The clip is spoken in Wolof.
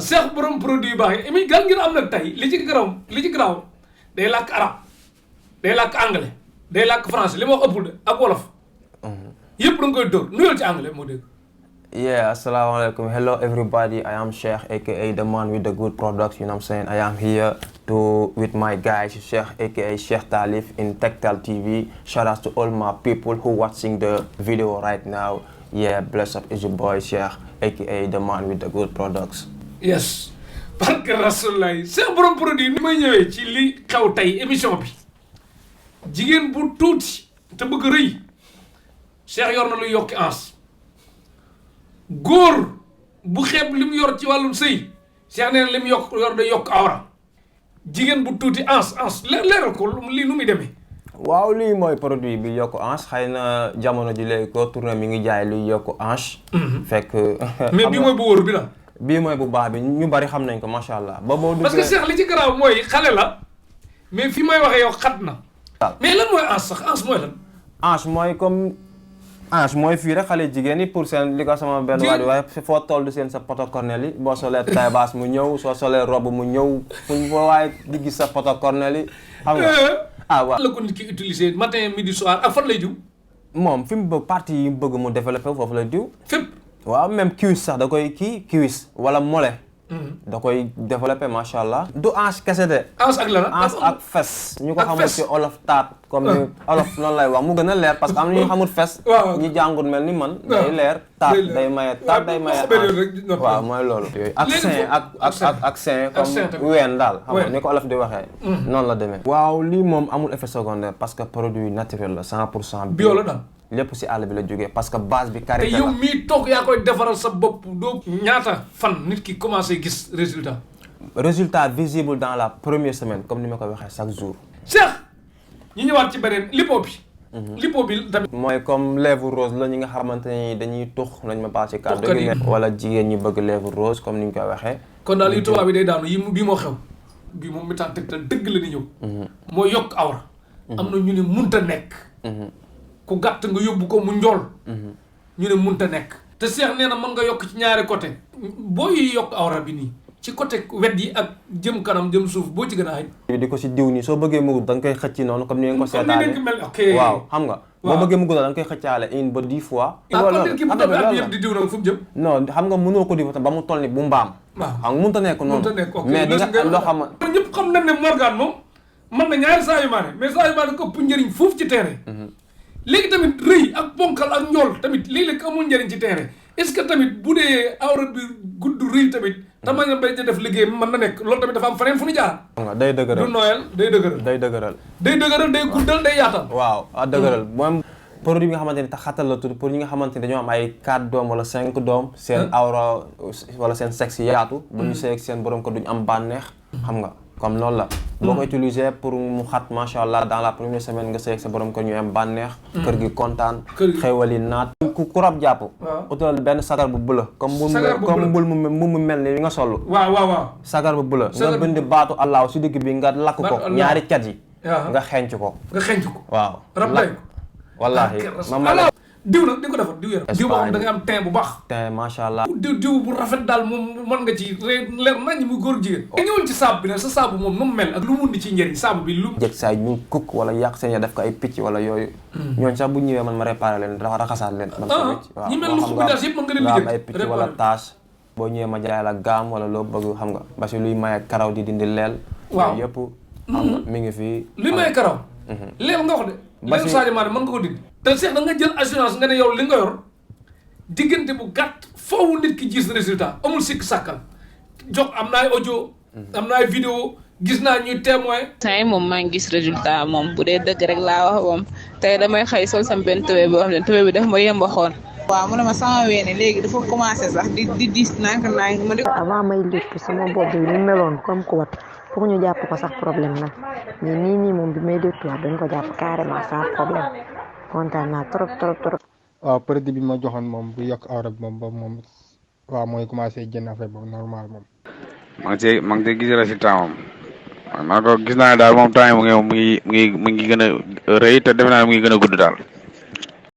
Cheikh borom produit yu baax yi mi gal ngeen am nag tey li ci garaaw day làkk arab day làkk anglais day làkk français li ma wax ëppul de ak wolof yëpp da nga koy dóor nuyal ci anglais moo dégg. Yeah, assalamu alaikum. Hello everybody. I am Sheikh, aka the man with the good products. You know what I'm saying? I am here with my guys, Sheikh, aka Sheikh Talif in Tektal TV. Shout out to all my people who watching the video right now. Yeah, bless up is your boy Sheikh, aka the man with the good products. Yes. Barke Rasulullah. Cheikh borom produit ni may ñëwee ci li xew tey émission bi. Jigéen bu tuuti te bëgg rëy. Cheikh yor na lu yokki ans. góor bu xeeb li mu yor ci wàllum sëy Cheikh nee na li mu yor day yokk awra jigéen bu tuuti ans leeral ko lii nu muy demee. waaw lii mooy produit bi yokk hanche xëy na jamono ji léegi ko tourné mi ngi jaay luy yokk hanche. fekk. mais bii mooy bu wóor bi la. bii mooy bu baax bi ñu bari xam nañ ko macha allah. ba boo duggee parce que Cheikh li ci garaaw mooy xale la mais fi may waxee yow xat na. mais lan mooy hanche sax hanche mooy lan. hanche mooy comme. hanche mooy fii rek xale jigéen yi pour seen li ko sama benn waa di waaye foo toll di seen sa poto cornel yi boo solee taille basse mu ñëw soo solee robe mu ñëw foo waaye di gis sa poto cornel yi xam nga waaw la ko nit ki utiliser matin midi soir ak fan lay diw moom fi mu bëgg partie yi mu bëgg mu développé foofu lay diw fépp waaw même cuisse sax da koy cuisse wala mollet da koy développé macha allah. du hanche kese de. hanche ak lan hanche ak fes. ñu ko xamul ci olof taat. comme ni olof noonu lay wax mu gën a leer parce que am na ñu xamul fes. ñi jàngut mel ni man. day leer taat day maye taat day maye hanche. waaw mooy loolu. ak sein ak sein comme ween daal. xam nga ni ko olof di waxee. noonu la demee. waaw lii moom amul effet secondaire parce que produit naturel la 100% bio la daal. lépp si àll bi la jógee parce que base bi karité la te yow mii toog yaa koy defaral sa bopp doo ñaata fan nit ki commencé gis résultat visible dans la première semaine comme ni ma koy waxee chaque jour. Cheikh ñu ñëwaat ci beneen lipo bi. lipo bi tamit. mooy comme lèvre rose la ñi nga xamante ni dañuy tux nañ ma baal ci kàddu gi wala jigéen ñi bëgg lèvre rose comme ni ñu koy waxee. kon daal yu tubaab bi day daanu yi bii moo xew bii moom mi tax tegtal dëgg la ni ñëw. mooy yokk awra. am na ñu ne munta nekk. ku gàtt nga yóbbu ko mu njool. ñu ne munta nekk. te Cheikh nee na mën nga yokk ci ñaari côté booy yokk awra bi nii ci côté wet yi ak jëm kanam jëm suuf boo ci gën a ay. di ko si diw nii soo bëggee mu gudd da nga koy xëcc noonu comme ni ngeen ko seetaanee. waaw xam nga. boo bëggee mu gudd da nga koy xëccaale une ba 10 fois. loolu loolu di diw nag fu mu jëm. non xam nga mënoo ko diw ba mu toll ni bu mbaam. waaw xam nga munta nekk noonu. mais di nga loo xam ne. ñëpp xam nañ ne Morgan moom mën na ñaari Sadio Mané mais Sadio Mané ko ëpp njëriñ foofu ci terrain. léegi tamit rëy ak ponkal ak njool tamit léeg-léeg amul njëriñ ci terrain est-ce que tamit bu dee awra bi gudd rëy tamit tamañ na bañ a def liggéey mën na nekk loolu tamit dafa am feneen fu ñu jaar. day dëgëral du nooyal day dëgëral. day dëgëral day guddal day yaatal. waaw dëgëral moom produit bi nga xamante ni tax xatal la tudd pour ñi nga xamante ni dañoo am ay 4 doom wala 5 doom. seen awra wala seen sexe yaatu. bu ñu seeg seen borom ko duñu am bànneex xam nga. comme loolu la. boo ko utiliser pour mu xat macha allah dans la première semaine nga seeg sa borom ko ñu am bànneex. kër gi kontaan. xéwali naat. ku rab jàpp. waaw utal benn sagar bu bula. comme mbul mu mel ni li nga sol. waaw. sagar bu bula. nga bind baatu allah si digg bi nga lakk ko. ñaari cat yi. nga xenc ko. waaw. rab lay ko. wallaahi. diw nag di ko defar diw yaram diw boo xam da nga am teint bu baax teint macha allah diw bu rafet daal moom mën nga ci leer nañ mu góor jigéen nga ñëwoon ci saabu bi nag sa saabu moom nu mu mel ak lu mun di ci njëriñ saabu bi lu jëkk saay ñu kukk wala yàq seen ya def ko ay picc wala yooyu ñooñu sax bu ñëwee man ma réparé leen raxasaat leen man sa wécc waaw ñi mel lu xubbi daal yëpp mën nga leen liggéey ay picc wala tache boo ñëwee ma jaay la gaam wala loo bëgg xam nga parce que luy maye karaw di dindi leel waaw yëpp xam nga mi ngi fii luy maye karaw leel nga wax de léegi Sadio Mané mën nga ko dindi te Cheikh da nga jël assurance nga ne yow li nga yor diggante bu gàtt foofu nit ki gis résultat amul sikk sàkkal jox am na ay audio am na ay vidéo gis naa ñuy témoin tey moom maa ngi gis résultat moom bu dee dëgg rek laa wax moom tey damay xëy sol sam benn tubéy boo xam ne tubéy bi daf ma yemba xoon waaw mu ne ma sama weene léegi dafa commencé sax di diis nànk ma di avant may lépp sama bopp bi ni meloon comme ku wat pour ñu jàpp ko sax problème la mais nii moom bi may déttuwaat dañ ko jàpp carrément sans problème kontaan naa trop. waaw produit bi ma joxoon moom bu yokk awra bi moom boobu moom waaw mooy commencé génn affaire boobu normal moom. maa ngi ciy gis résultat moom maa ko gis naa ne daal moom temps mu ngi gën a rëy te defe naa ne mu ngi gën a gudd daal.